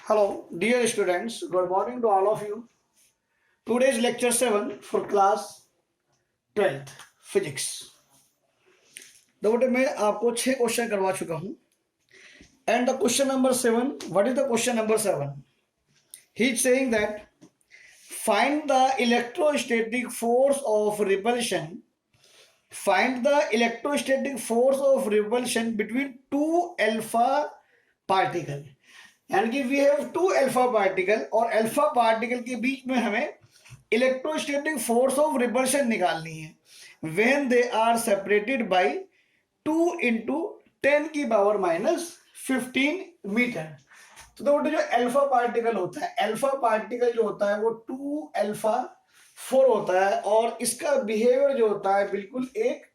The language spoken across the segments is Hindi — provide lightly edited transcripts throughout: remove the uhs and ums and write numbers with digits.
Hello, dear students. Good morning to all of you. Today's lecture 7 for class 12th physics. तो बेटे मैं आपको 6 क्वेश्चन करवा चुका हूं. And the question number 7. What is the question number 7? He is saying that find the electrostatic force of repulsion. Find the electrostatic force of repulsion between two alpha particle. यानी कि we have two alpha particle और अल्फा पार्टिकल के बीच में हमें इलेक्ट्रोस्टैटिक फोर्स ऑफ रिपल्शन निकालनी है when they are separated by 2 into 10 की पावर -15 मीटर. तो जो अल्फा पार्टिकल होता है, अल्फा पार्टिकल जो होता है वो 2α4 होता है और इसका बिहेवियर जो होता है बिल्कुल एक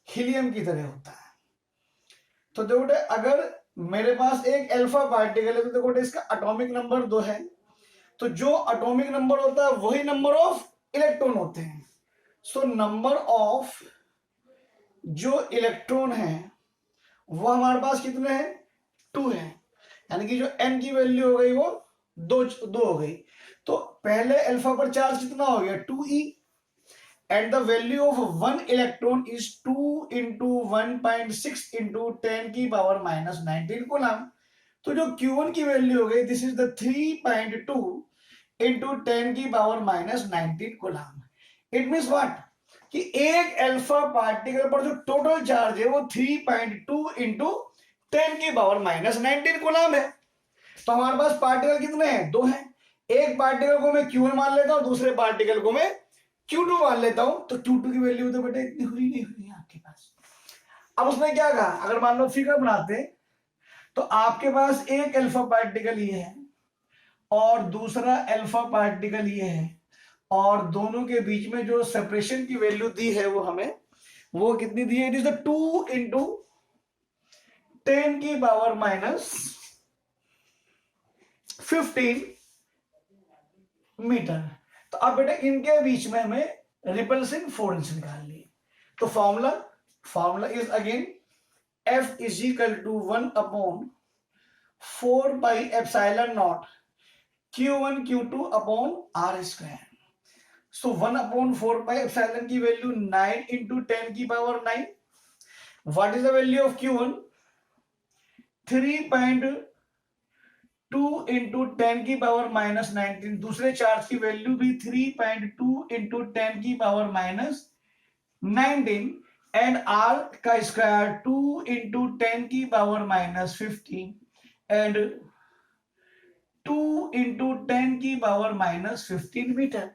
हीलियम की तरह होता है. तो देखो अगर मेरे पास एक अल्फा पार्टिकल है तो देखो इसका एटॉमिक नंबर 2 है. तो जो एटॉमिक नंबर होता है वही नंबर ऑफ इलेक्ट्रॉन होते हैं. सो नंबर ऑफ जो इलेक्ट्रॉन है वो हमारे पास कितने हैं? 2 है. यानी कि जो n की वैल्यू हो गई वो 2 हो गई. तो पहले अल्फा पर चार्ज कितना हो गया? 2e. and the value of one electron is 2 into 1.6 into 10 की पावर -19 कूलम. तो जो Q1 की वैल्यू हो गई दिस इज द 3.2 into 10 की power -19 coulomb. It means what कि एक अल्फा पार्टिकल पर जो टोटल चार्ज है वो 3.2 into 10 की पावर -19 कूलम है. तो हमारे पास पार्टिकल कितने हैं? 2 हैं. एक पार्टिकल को मैं Q1 मान लेता हूं, दूसरे पार्टिकल को मैं Q2 मान लेता हूं. तो Q2 की वैल्यू तो बेटा इतनी हुई नहीं हुई आपके पास. अब उसने क्या कहा, अगर मान लो फिगर बनाते तो आपके पास एक अल्फा पार्टिकल ये है और दूसरा अल्फा पार्टिकल ये है और दोनों के बीच में जो सेपरेशन की वैल्यू दी है वो हमें वो कितनी दी है? इट इज द 2 into 10 की पावर -15 मीटर. तो अब बेटा इनके बीच में हमें रिपल्सिंग फोर्स निकालनी है. तो formula is again F is equal to 1/4πε0 Q1 Q2 upon R square. So 1/4πε की वैल्यू 9 into 10 की power 9. What is the value of Q1? 3.2 into 10 की पावर -19. दूसरे चार्ज की वैल्यू भी 3.2 into 10 की पावर -19 एंड R का स्क्वायर 2 into 10 की पावर -15 एंड 2 into 10 की पावर -15 मीटर.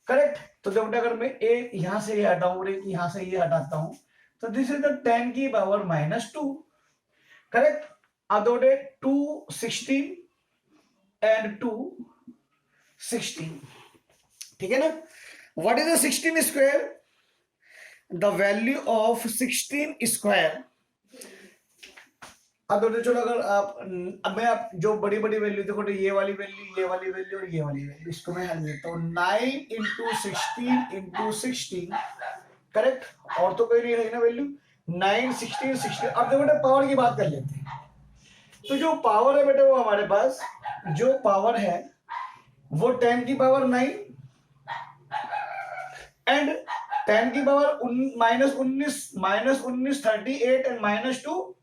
करेक्ट. तो जब अगर मैं एक यहां से ये हटाऊं और एक यहां से ये हटाता हूं तो दिस इज द 10 की पावर -2. करेक्ट. अदोडे 216 एंड 216. ठीक है ना. What is the 16 square? The value of 16 square. अदोडे चलो अगर अब मैं आप जो बड़ी बड़ी वैल्यू देखो ये वाली वैल्यू, ये वाली वैल्यू और ये वाली वैल्यू, इसको मैं हल देता हूं. 9 into 16 into 16. करेक्ट. और तो कोई नहीं रही ना वैल्यू. 9 16 16. अब देखो पावर की बात कर लेते हैं. तो जो पावर है बेटा वो हमारे पास जो पावर है वो 10 की पावर 9 एंड 10 की पावर -19 38 एंड -2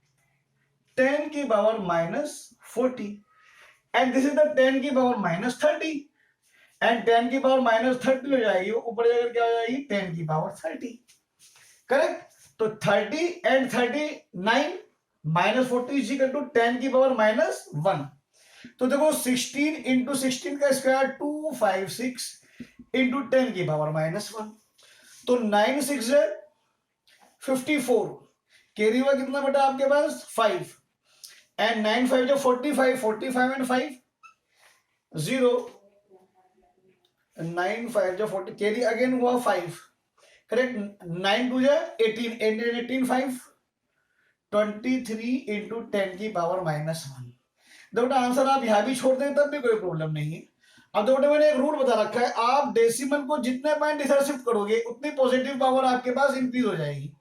10 की power -40 and this is the 10 की पावर -30 एंड 10 की पावर -30 हो जाएगी, ऊपर जाकर क्या हो जाएगी? 10 की पावर 30. करेक्ट. तो 30 एंड 39 -40 इज इक्वल टू 10 की पावर -1. तो देखो 16 into 16 का स्क्वायर 256 into 10 की पावर -1. तो 9 6 है 54. कैरी हुआ कितना बेटा आपके पास? 5 एंड 9 5 जो 45 एंड 5 0. 9 5 जो 40 कैरी अगेन हुआ 5. करेक्ट. 9 2 जो 18 18 5 23 into 10 की पावर -1. देखो आंसर आप यहां भी छोड़ दें तब भी कोई प्रॉब्लम नहीं है. अब देखो मैंने एक रूल बता रखा है, आप डेसिमल को जितने पॉइंट इधर शिफ्ट करोगे उतनी पॉजिटिव पावर आपके पास इंक्रीज हो जाएगी.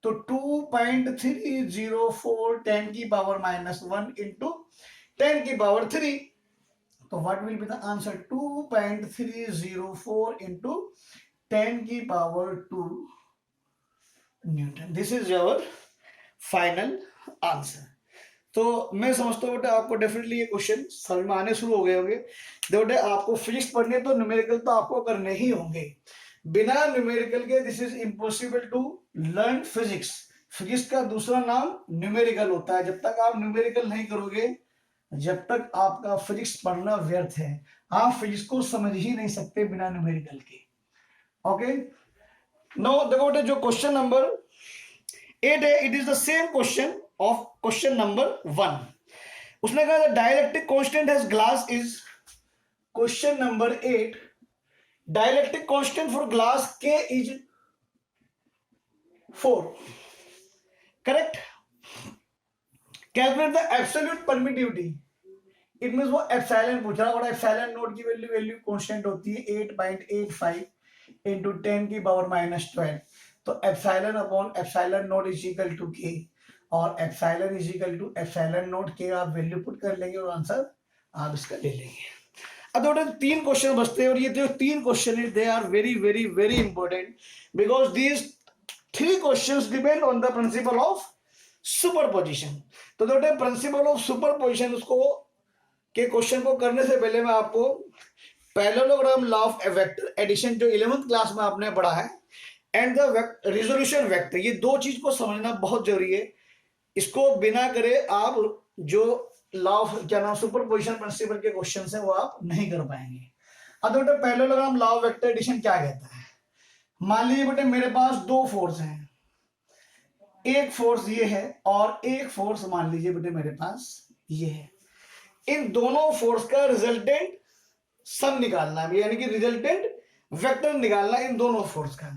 तो 2.304 10 की पावर -1 into 10 की पावर 3 तो what will be the answer 2.304 into 10⁻² Newton. This is your final answer. तो मैं समझता हूँ बेटा आपको डेफिनेटली ये क्वेश्चन समझ में आने शुरू हो गए होंगे। बेटे आपको फिजिक्स पढ़ने तो न्यूमेरिकल तो आपको करने ही होंगे, बिना न्यूमेरिकल के this is impossible to learn physics. Physics का दूसरा नाम न्यूमेरिकल होता है। जब तक आप न्यूमेरिकल नहीं करोगे, जब तक आपका फिजिक्स पढ़ना व्यर्थ है। आप फिजिक्स को समझ ही नहीं सकते बिना न्यूमेरिकल के। ओके, नो देखो बेटे जो क्वेश्चन नंबर 8 है, it is the same question of question number 1। उसने कहा dielectric constant has glass is, question number 8, dielectric constant for glass K is 4, correct. Calculate the absolute permittivity, it means वो एप्सिलॉन पूछ रहा है और एप्सिलॉन नोट की वैल्यू कांस्टेंट होती है 8.85 इंटू 10⁻⁻12। तो epsilon upon epsilon naught is equal to K, और epsilon is equal to epsilon naught K आप वैल्यू पुट कर लेंगे और आंसर आप इसका ले लेंगे। अब तो 3 क्वेश्चन बचते हैं, और ये जो 3 क्वेश्चन है they are very very very important, because these 3 questions depend on the principle of superposition. तो बेटे प्रिंसिपल ऑफ सुपरपोजिशन उसको के क्वेश्चन को करने से पहले मैं आपको parallelogram, law of vector addition जो 11th क्लास में आपने पढ़ा है, एंड द रिजोल्यूशन वेक्टर, ये 2 चीज को समझना बहुत जरूरी है। इसको बिना करे आप जो लॉ ऑफ क्या नाम सुपरपोजिशन प्रिंसिपल के क्वेश्चन है वो आप नहीं कर पाएंगे। अब बेटे parallelogram, law of vector addition क्या कहता है। मान लीजिए बेटे मेरे पास 2 फोर्स हैं, एक फोर्स ये है और एक फोर्स मान लीजिए बेटे मेरे पास ये है। इन दोनों फोर्स का रिजल्टेंट सम निकालना है, यानी कि रिजल्टेंट वेक्टर निकालना इन दोनों फोर्स का।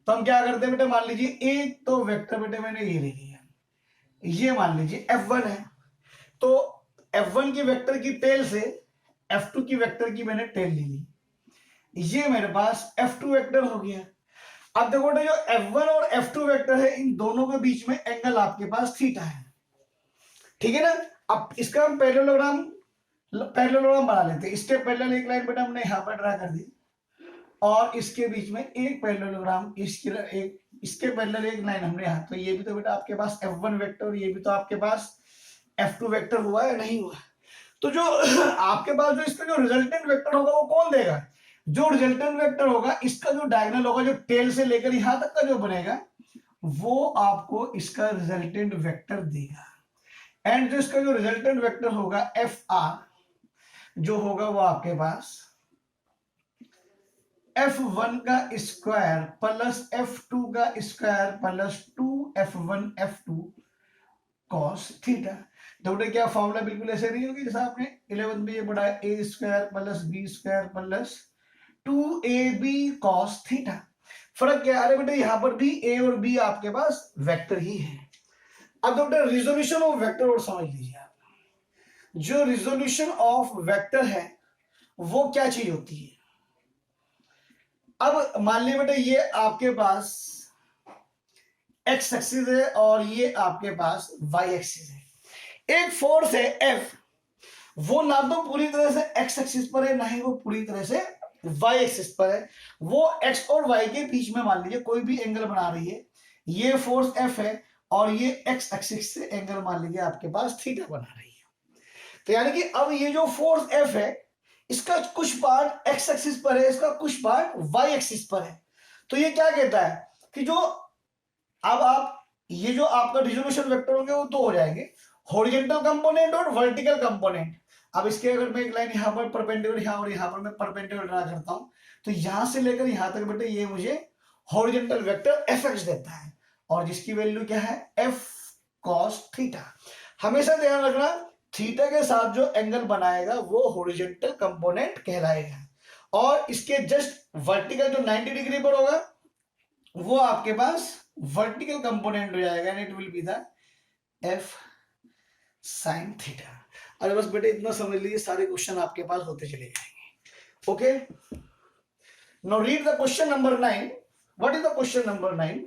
तो हम क्या करते हैं बेटे, मान लीजिए एक तो वेक्टर बेटे मैंने ये ले लिया, ये मान लीजिए F1 है, तो F1 की वेक्टर की टेल से F2 की वेक्टर की मैंने टेल ले ली, ये मेरे पास F2 वेक्टर हो गया। अब देखो जो F1 और F2 वेक्टर है, इन दोनों के बीच में एंगल आपके पास थीटा है, ठीक है ना। अब इसका हम पैरेललोग्राम बना लेते हैं। इसके पैरेलल एक लाइन बेटा हमने यहां पर ड्रा कर दी, और इसके बीच में एक पैरेललोग्राम, इसके पैरेलल एक लाइन हमने यहां, तो ये भी तो बेटा आपके पास F1 वेक्टर और ये भी तो आपके पास F2 वेक्टर हुआ है नहीं हुआ। तो जो आपके पास जो इसका जो रिजल्टेंट वेक्टर होगा वो कौन देगा, जो रिजल्टेंट वेक्टर होगा इसका जो डायगोनल होगा, जो टेल से लेकर यहां तक का जो बनेगा, वो आपको इसका रिजल्टेंट वेक्टर देगा। एंड जो इसका जो रिजल्टेंट वेक्टर होगा FR, जो होगा वो आपके पास F1 का स्क्वायर प्लस F2 का square plus 2F1 F2 cos theta. तो क्या फॉर्मूला बिल्कुल ऐसे नहीं होगी जैसा आपने 11th में ये पढ़ा है, A square plus B square plus 2AB cos theta. फर्क क्या है बेटे, यहां पर भी A और B आपके पास वेक्टर ही है। अब तो बेटा रिजोल्यूशन ऑफ वेक्टर और समझ लीजिए आप, जो रिजोल्यूशन ऑफ वेक्टर है वो क्या चीज होती है। अब मान लीजिए बेटे ये आपके पास एक्स एक्सिस है और ये आपके पास वाई एक्सिस है। एक फोर्स है F, वो ना तो पूरी तरह से एक्स एक्सिस पर है, ना ही वो पूरी तरह से वाई एक्सिस पर है। वो एक्स और वाई के बीच में मान लीजिए कोई भी एंगल बना रही है। ये फोर्स F है और ये एक्स एक्सिस से एंगल मान लीजिए आपके पास थीटा बना रही है। तो यानी कि अब ये जो फोर्स F है, इसका कुछ पार्ट एक्स एक्सिस पर है, इसका कुछ पार्ट वाई एक्सिस पर है। तो ये क्या कहता है कि जो अब आप ये जो आपका रिजोल्यूशन वेक्टर होंगे वो 2 हो जाएंगे, हॉरिजॉन्टल कंपोनेंट और वर्टिकल कंपोनेंट। अब इसके अगर मैं एक लाइन यहां पर परपेंडिकुलर, यहां और यहां पर मैं परपेंडिकुलर ड्रा करता हूं, तो यहां से लेकर यहां तक बेटे ये मुझे हॉरिजॉन्टल वेक्टर Fx देता है, और जिसकी वैल्यू क्या है F cos थीटा। हमेशा ध्यान रखना, थीटा के साथ जो एंगल बनाएगा वो हॉरिजॉन्टल कंपोनेंट कहलाएगा, और इसके जस्ट वर्टिकल जो 90 डिग्री पर होगा वो आपके पास वर्टिकल कंपोनेंट हो जाएगा, and it will be the F sin theta. अरे बस बेटे इतना समझ लीजिए, सारे क्वेश्चन आपके पास होते चले जाएंगे। Okay, now read the question number 9। What is the question number 9?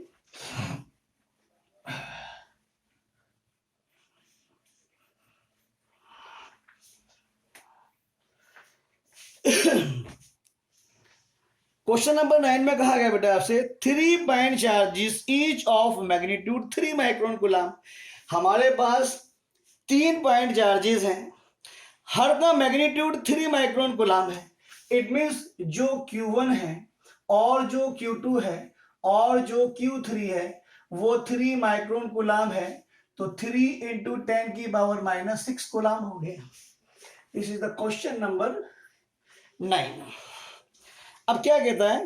Question number 9 में कहा गया बेटा आपसे 3 point charges each of magnitude 3 micron coulomb. हमारे पास 3 पॉइंट चार्जेस हैं, हर का मैग्नीट्यूड 3 माइक्रोन कूलम है। इट मींस जो Q1 है और जो Q2 है और जो Q3 है वो 3 माइक्रोन कूलम है, तो 3 इंटू 10⁻⁻6 कूलम हो गया। This is the question number 9। अब क्या कहता है,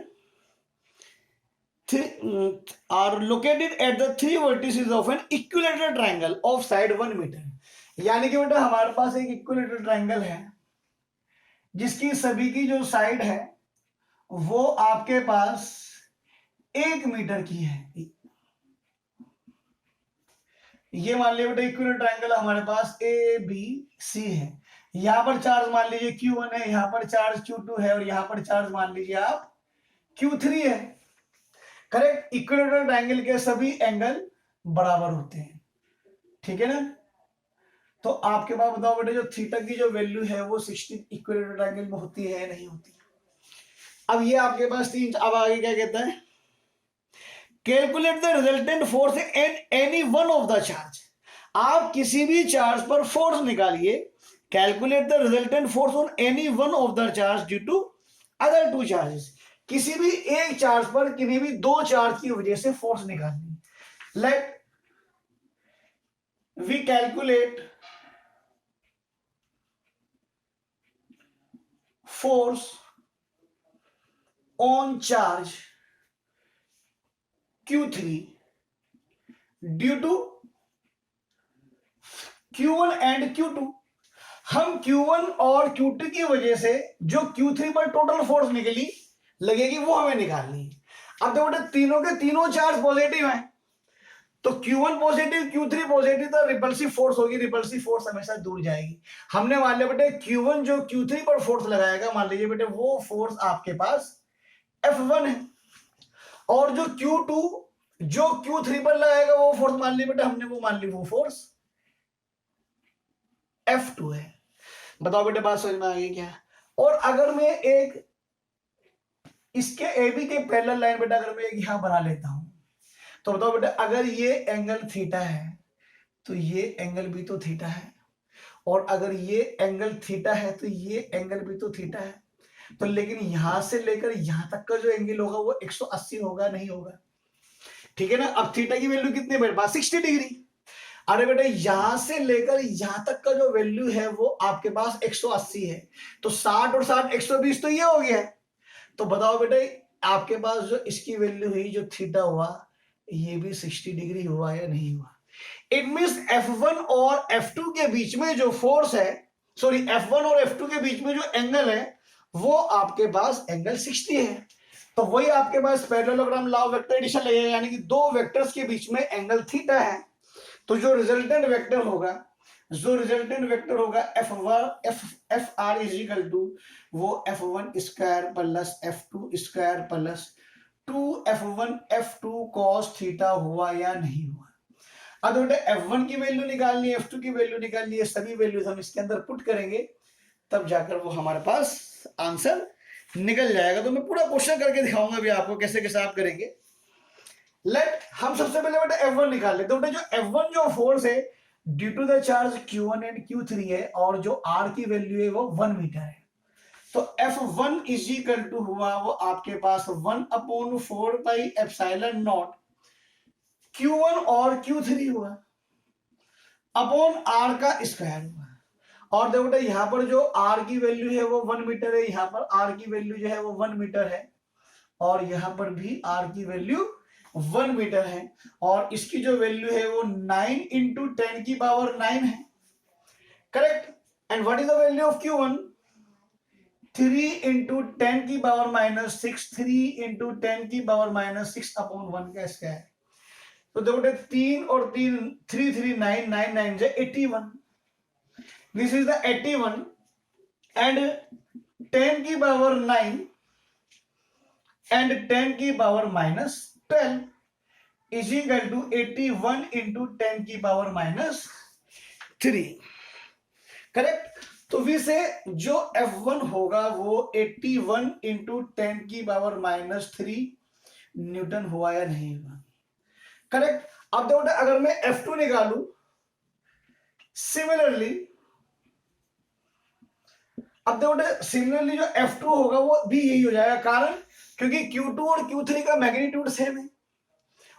are located at the 3 vertices of an equilateral triangle of side 1 metre. यानी कि बेटा हमारे पास एक इक्विलेटरल ट्राइंगल है जिसकी सभी की जो साइड है वो आपके पास 1 मीटर की है। ये मान लीजिए बेटा इक्विलेटरल ट्राइंगल हमारे पास ABC है। यहां पर चार्ज मान लीजिए Q1 है, यहां पर चार्ज Q2 है और यहां पर चार्ज मान लीजिए आप Q3 है। करेक्ट। इक्विलेटरल ट्राइंगल के सभी एंगल बराबर होते हैं, ठीक है ना। तो आपके पास बताओ बेटा जो थीटा की जो वैल्यू है वो 60 इक्विलेटरल ट्राइंगल में होती है नहीं होती। अब ये आपके पास 3। अब आगे क्या कहता है, calculate the resultant force in any one of the charge. आप किसी भी चार्ज पर फोर्स निकालिए। Calculate the resultant force on any one of the charge due to other 2 charges. किसी भी एक चार्ज पर किसी भी 2 चार्ज की वजह से फोर्स निकालनी। Let we calculate force on charge Q3 due to Q1 and Q2। हम Q1 और Q2 की वजह से जो Q3 पर टोटल फोर्स निकली लगेगी वो हमें निकालनी है। अब देखो बेटा तीनों के तीनों चार्ज पॉजिटिव हैं, तो Q1 पॉजिटिव Q3 पॉजिटिव, तो रिपल्सिव फोर्स होगी, रिपल्सिव फोर्स हमेशा दूर जाएगी। हमने मान लिया बेटे Q1 जो Q3 पर फोर्स लगाएगा, मान लीजिए बेटे वो फोर्स आपके पास F1 है, और जो Q2 जो Q3 पर लगाएगा वो फोर्स मान ली बेटे हमने वो मान ली वो फोर्स F2 है। बताओ बेटे बात समझ में आ गई क्या। और अगर मैं एक इसके AB के पैरेलल लाइन बेटा अगर मैं एक यहां बना लेता हूं, तो बताओ बेटा अगर ये एंगल थीटा है तो ये एंगल भी तो थीटा है, और अगर ये एंगल थीटा है तो ये एंगल भी तो थीटा है। तो लेकिन यहां से लेकर यहां तक का जो एंगल होगा वो 180 होगा नहीं होगा, ठीक है ना। अब थीटा की वैल्यू कितनी है मेरे पास 60 डिग्री। अरे बेटा यहां से लेकर यहां तक का जो वैल्यू है वो आपके पास 180 है, तो 60 और 60 120 तो ये हो गया है। तो बताओ बेटे आपके पास जो इसकी वैल्यू हुई जो थीटा हुआ ये भी 60 डिग्री हुआ या नहीं हुआ। इट मींस F1 और F2 के बीच में जो फोर्स है, सॉरी F1 और F2 के बीच में जो एंगल है वो आपके पास एंगल 60 है। तो वही आपके पास parallelogram law of vector addition लगेगा, यानी कि 2 वेक्टर्स के बीच में एंगल थीटा है। तो जो रिजल्टेंट वेक्टर होगा F R is equal to वो F1 square plus F2 square plus 2F1 F2 cos theta हुआ या नहीं हुआ। अब बेटा F1 की वैल्यू निकालनी है, F2 की वैल्यू निकालनी है, सभी वैल्यूज हम इसके अंदर पुट करेंगे तब जाकर वो हमारे पास आंसर निकल जाएगा। तो मैं पूरा क्वेश्चन करके दिखाऊंगा अभी आपको कैसे कैसे आप करेंगे। लेट हम सबसे पहले बेटा F1 निकाल लेते हैं। जो F1 जो फोर्स है due to the charge Q1 and Q3 है, और जो R की वैल्यू है वो 1 मीटर है। तो F1 इज इक्वल टू हुआ वो आपके पास 1/4 पाई एप्सिलॉन नॉट Q1 और Q3 हुआ अपॉन R का स्क्वायर हुआ। और देखो बेटा यहाँ पर जो R की वैल्यू है वो 1 मीटर है, यहाँ पर R की वैल्यू जो है वो 1 मीटर है, और यहाँ पर भी R की वैल्यू 1 मीटर है, और इसकी जो वैल्यू है वो 9 इंटू 10 की पावर 9 है। Correct. And what is the value of Q1 3 into 10 की पावर -6, 3 इंटू 10 की पावर -6 अपॉन 1 का स्क्वायर। तो देखो 3 और 3 3 3 9 9 9 से 81। दिस इज द 81 एंड 10 की पावर 9 एंड 10 की power -12 is equal to 81 into 10 की पावर -3। करेक्ट। तो वी से जो F1 होगा वो 81 इंटू 10 की पावर -3 न्यूटन हुआ या नहीं हुआ, करेक्ट। अब देखो अगर मैं F2 निकालू, सिमिलरली अब देखो सिमिलरली जो F2 होगा वो भी यही हो जाएगा, कारण क्योंकि Q2 और Q3 का मैग्नीट्यूड सेम है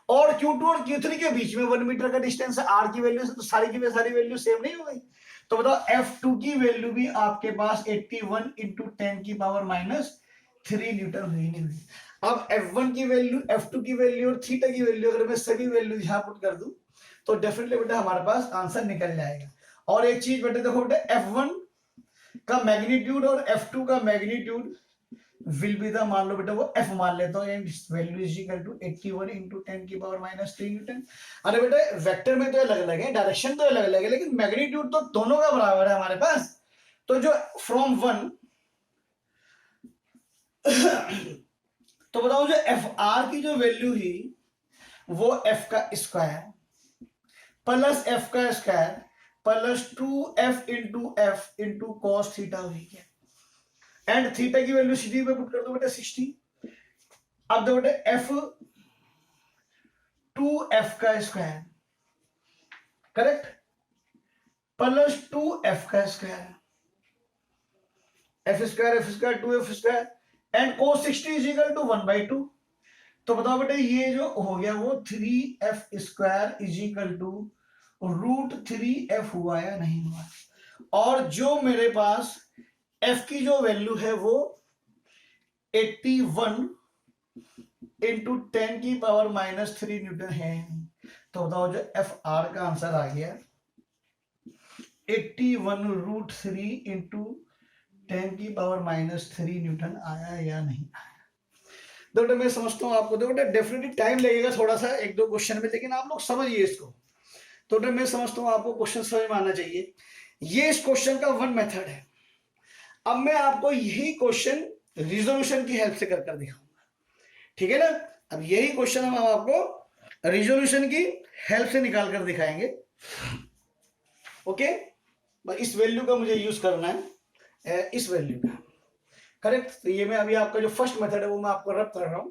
और Q2 और Q3 के बीच में 1 मीटर का डिस्टेंस है, R की वैल्यू से तो सारी की सारी वैल्यू सेम नहीं हो गई। तो बताओ F2 की वैल्यू भी आपके पास 81 इंटू 10 की पावर -3 न्यूटन हुई नहीं हुई। अब F1 की वैल्यू, F2 की वैल्यू और थीटा की वैल्यू अगर मैं सभी वैल्यू यहां पुट कर दूं तो डेफिनेटली बेटा हमारे पास आंसर निकल जाएगा। और एक चीज बेटा देखो बेटा, F1 का मैग्नीट्यूड और F2 का मैग्नीट्यूड विल बी द, मान लो बेटा वो F मान लेता हूं, and value is equal to 81 into 10 की पावर -3 न्यूटन। अरे बेटा वेक्टर में तो अलग अलग है, डायरेक्शन तो अलग अलग है, लेकिन मैग्नीट्यूड तो दोनों का बराबर है हमारे पास। तो जो फ्रॉम 1 तो बताओ जो FR की जो वैल्यू ही वो F का स्क्वायर प्लस F का square plus 2F into F into cos theta हुई है, एंड थीटा की वैल्यू सीधी पे पुट कर दो बेटा 60। अब देखो बेटा F2F का स्क्वायर करेक्ट प्लस 2F का square, F square 2F square and cos 60 is equal to 1/2। तो बताओ बेटा ये जो हो गया वो 3F square is equal to √3F हुआ या नहीं हुआ। और जो मेरे पास F की जो वैल्यू है वो 81 इंटू 10 की पावर -3 न्यूटन है। तो बताओ जो FR का आंसर आ गया 81√3 इंटू 10 की पावर -3 न्यूटन आया या नहीं आया। देखो मैं समझता हूँ आपको, देखो डेफिनेटली टाइम लगेगा थोड़ा सा एक दो क्वेश्चन में, लेकिन आप लोग समझिए इसको। तो मैं समझता हूँ आपको क्वेश्चन समझ में आना चाहिए। ये इस क्वेश्चन का वन मेथड है। अब मैं आपको यही क्वेश्चन रिजोल्यूशन की हेल्प से कर दिखाऊंगा, ठीक है ना। अब यही क्वेश्चन हम आपको रिजोल्यूशन की हेल्प से निकाल कर दिखाएंगे, ओके। इस वैल्यू का मुझे यूज करना है, इस वैल्यू का, करेक्ट। तो ये मैं अभी आपका जो फर्स्ट मेथड है वो मैं आपको रब कर रहा हूं।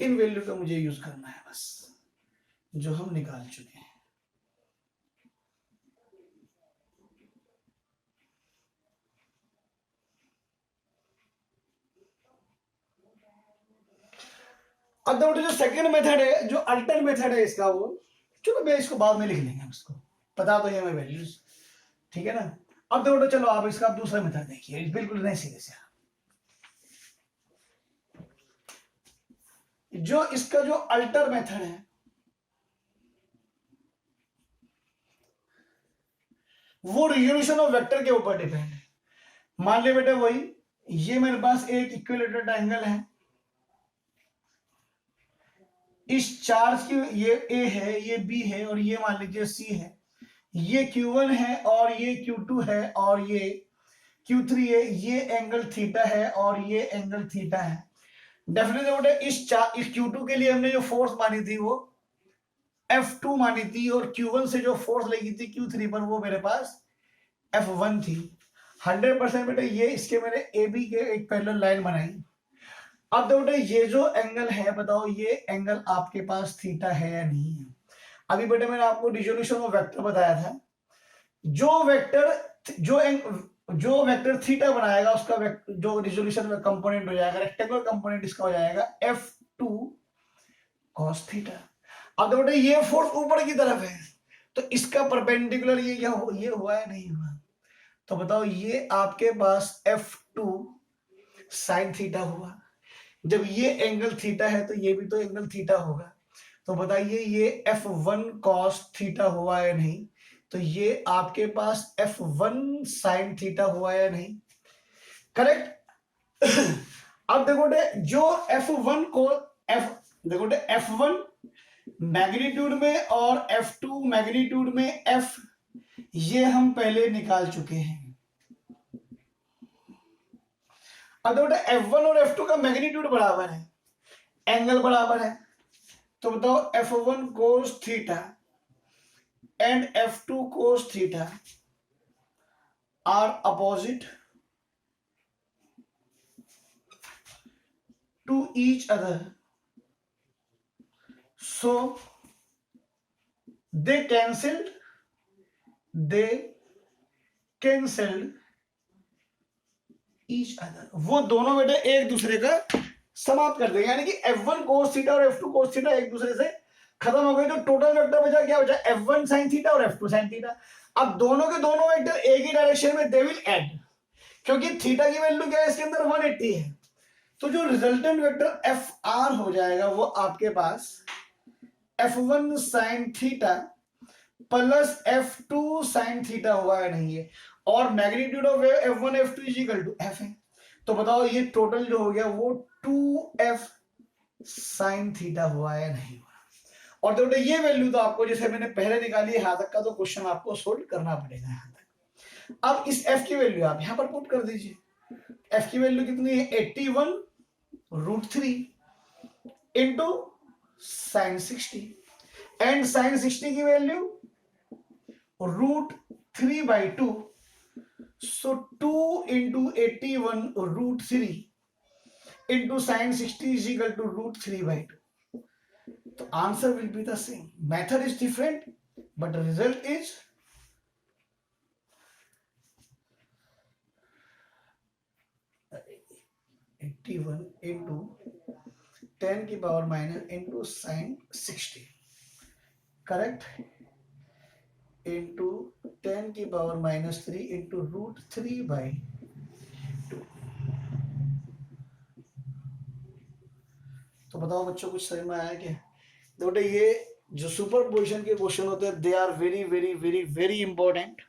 इन वैल्यू का मुझे यूज करना है बस, जो हम निकाल चुके हैं। अब देखो जो सेकंड मेथड है, जो अल्टर मेथड है इसका, वो चलो मैं इसको बाद में लिख लेंगे, उसको पता तो है मैं वैल्यूज, ठीक है ना। अब देखो चलो आप इसका दूसरा मेथड देखिए, बिल्कुल नहीं सीधे से। जो इसका जो अल्टर मेथड है वो रिजोल्यूशन ऑफ वेक्टर के ऊपर डिपेंड है। मान ले बेटा वही, ये मेरे पास एक इक्विलेटरल ट्रायंगल है, इस चार्ज की ये A है, ये B है और ये मान लीजिए C है, ये Q1 है और ये Q2 है और ये Q3 है, ये एंगल थीटा है और ये एंगल थीटा है। डेफिनेटली बेटा इस Q2 के लिए हमने जो फोर्स मानी थी वो F2 मानी थी, और Q1 से जो फोर्स लगी थी Q3 पर वो मेरे पास F1 थी। 100% बेटा ये इसके मैंने AB के एक पैरेलल लाइन बनाई। अब बेटा ये जो एंगल है बताओ ये एंगल आपके पास थीटा है या नहीं है। अभी बेटा मैंने आपको रिजोल्यूशन ऑफ वेक्टर बताया था, जो वेक्टर थीटा बनाएगा उसका जो रिजोल्यूशन में कंपोनेंट हो जाएगा, रेक्टेंगुलर कंपोनेंट इसका हो जाएगा F2 cos थीटा। अब देखो बेटा ये फोर्स ऊपर की तरफ है तो इसका परपेंडिकुलर ये क्या हो, ये हुआ है नहीं हुआ। तो बताओ ये आपके पास F2 sin थीटा हुआ। जब ये एंगल थीटा है तो ये भी तो एंगल थीटा होगा। तो बताइए ये F1 cos थीटा हुआ या नहीं। तो ये आपके पास F1 sin थीटा हुआ या नहीं, करेक्ट। अब देखो जो F1 को देखो F1 मैग्नीट्यूड में और F2 मैग्नीट्यूड में F, ये हम पहले निकाल चुके हैं। अब देखो F1 और F2 का मैग्नीट्यूड बराबर है, एंगल बराबर है, तो बताओ F1 cos theta and F2 cos theta are opposite to each other, so they cancelled each other, वो दोनों बेटे एक दूसरे का समाप्त कर देंगे, यानी कि F1 cos थीटा और F2 cos थीटा एक दूसरे से खत्म हो गए, तो टोटल वेक्टर बचा क्या बचा, F1 sin थीटा और F2 sin थीटा। अब दोनों के दोनों वेक्टर एक ही डायरेक्शन में दे विल ऐड, क्योंकि थीटा की वैल्यू क्या है इसके अंदर 180 है, तो जो रिजल्टेंट वेक्टर FR हो जाएगा वो आपके पास F1 sin theta plus F2 sin theta हुआ है नहीं है, और magnitude of F1 F2 is equal to F है, तो बताओ ये टोटल जो हो गया वो 2F sin थीटा हुआ है नहीं हुआ। और तो ये वैल्यू तो आपको जैसे मैंने पहले निकाली यहां तक का, तो क्वेश्चन आपको सोल्व करना पड़ेगा यहां तक। अब इस F की वैल्यू आप यहां पर पुट कर दीजिए, F की वैल्यू कितनी है 81√3 इंटू sin 60, एंड sin 60 की value √3/2, so 2 into 81√3 into sin 60 is equal to √3/2. The answer will be the same. Method is different, but the result is (81 into 10 की power minus into sin 60, correct? Into 10 की पावर -3 into √3/2। तो बताओ बच्चों कुछ समझ में आया क्या? बेटे ये जो सुपर पोजिशन के क्वेश्चन होते हैं they are very very very very important.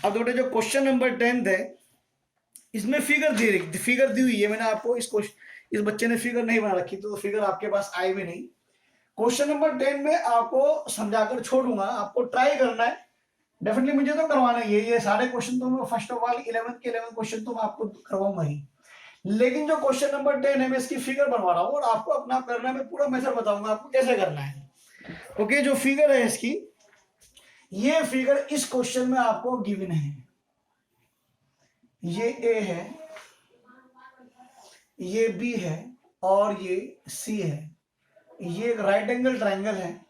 अब बेटे जो क्वेश्चन नंबर 10 है इसमें फिगर दी हुई है, मैंने आपको इस बच्चे ने फिगर नहीं बना रखी तो फिगर आपके पास आई भी नहीं। क्वेश्चन नंबर 10 में आपको समझाकर छोड़ूंगा, आपको ट्राई करना है, डेफिनेटली मुझे तो करवाना ही है, ये सारे क्वेश्चन तो मैं फर्स्ट ऑफ ऑल 11 के 11 क्वेश्चन तो मैं आपको करवाऊंगा ही, लेकिन जो क्वेश्चन नंबर 10 है मैं इसकी फिगर बनवा रहा हूँ और आपको अपना करना है, मैं पूरा मेथड बताऊंगा आपको कैसे करना है। ओके, जो फिगर है इसकी, ये फिगर इस क्वेश्चन में आपको गिवन है, ये ए है, ये बी है और ये सी है, ये एक राइट एंगल ट्राइंगल है,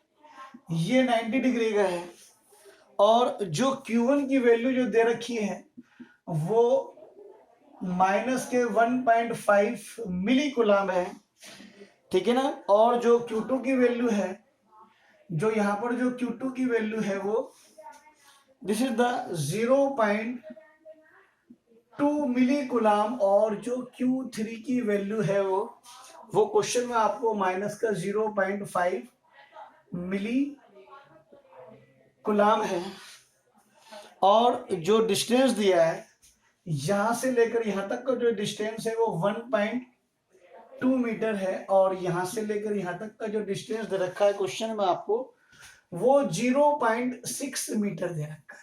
ये 90 डिग्री का है, और जो Q1 की वैल्यू जो दे रखी है वो माइनस के 1.5 मिली कूलम है, ठीक है ना, और जो Q2 की वैल्यू है, जो यहां पर जो Q2 की वैल्यू है वो this is the 0.2 millicoulomb, और जो Q3 की वैल्यू है वो क्वेश्चन में आपको माइनस का 0.5 मिली कूलम है, और जो डिस्टेंस दिया है यहां से लेकर यहां तक का जो डिस्टेंस है वो 1.2 मीटर है, और यहां से लेकर यहां तक का जो डिस्टेंस दे रखा है क्वेश्चन में आपको वो 0.6 मीटर दे रखा है।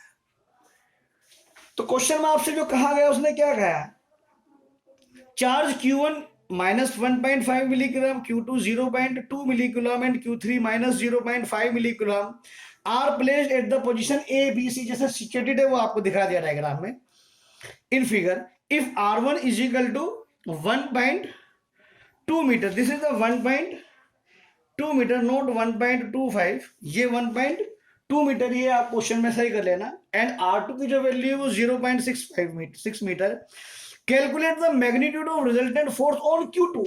तो क्वेश्चन में आपसे जो कहा गया उसने क्या कहा, charge Q1 minus 1.5 milligram, Q2 0.2 milligram and Q3 minus 0.5 milligram are placed at the position A B C, जैसे सिचुएटेड है वो आपको दिखा दिया डायग्राम में in figure. If R1 is equal to 1.2 metre, this is the 1.2 metre not 1.25, ये 1.2 मीटर, ये आप क्वेश्चन में सही कर लेना, एंड R2 की जो वैल्यू है वो 0.6 metre. Calculate the magnitude of resultant force on Q2,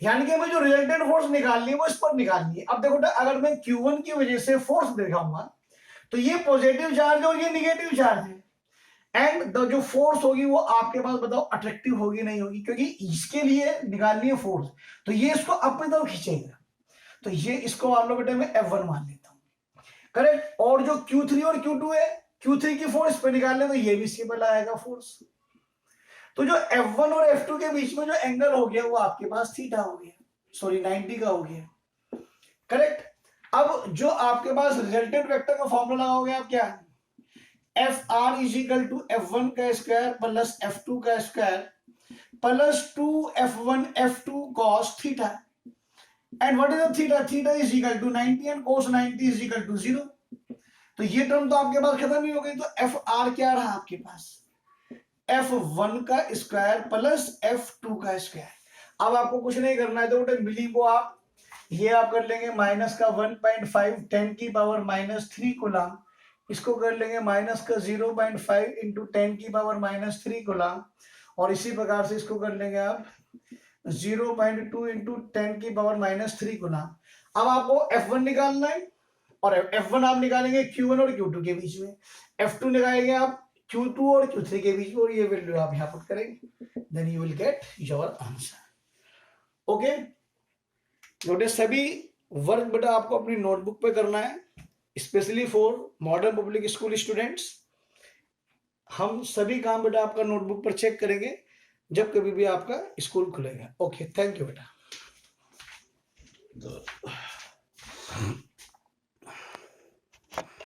यानी कि हमें जो रिजल्टेंट फोर्स निकालनी है वो इस पर निकालनी है। अब देखो अगर मैं Q1 की वजह से फोर्स दिखाऊंगा तो ये पॉजिटिव चार्ज और ये निगेटिव चार्ज है, एंड जो फोर्स होगी वो आपके पास बताओ अट्रैक्टिव होगी नहीं होगी, क्योंकि इसके लिए निकालनी है फोर्स, तो ये इसको अपनी तरफ खींचेगा, तो ये इसको मान लो बेटे मैं F1 मान लेता हूं, करेक्ट। और जो Q3 और Q2 है, Q3 की फोर्स पे निकालने तो ये भी इसके पर आएगा फोर्स, तो जो F1 और F2 के बीच में जो एंगल हो गया वो आपके पास थीटा हो गया, सॉरी 90 का हो गया, करेक्ट। अब जो आपके पास रिजल्टेंट वेक्टर का फॉर्मूला हो गया, आप क्या Fr is equal to F1 का स्क्वायर प्लस F2 का square plus 2f1 f2 cos theta, and what is the theta, theta is equal to 90 and cos 90 is equal to 0। तो ये टर्म तो आपके पास खत्म ही हो गई। तो एफ आर क्या रहा आपके पास, f1 का स्क्वायर प्लस f2 का स्क्वायर। अब आपको कुछ नहीं करना है, तो बेटे मिली को आप ये आप कर लेंगे माइनस का 1.5 10 की पावर -3 कूलम, इसको कर लेंगे माइनस का 0.5 इंटू 10 की पावर -3 कूलम, और इसी प्रकार से इसको कर लेंगे आप 0.2 इंटू 10 की पावर -3 कूलम। अब आपको f1 निकालना है, और f1 आप निकालेंगे q1 और q2 के बीच में, f2 निकालेंगे आप q2 और q3 के बीच में, और ये वैल्यू आप यहाँ पुट करेंगे, then you will get your answer. Okay बेटे, सभी वर्क बेटा आपको अपनी नोटबुक पे करना है, specially for modern public school students. हम सभी काम बेटा आपका नोटबुक पर चेक करेंगे जब कभी भी आपका स्कूल खुलेगा। ओके, थैंक यू बेटा।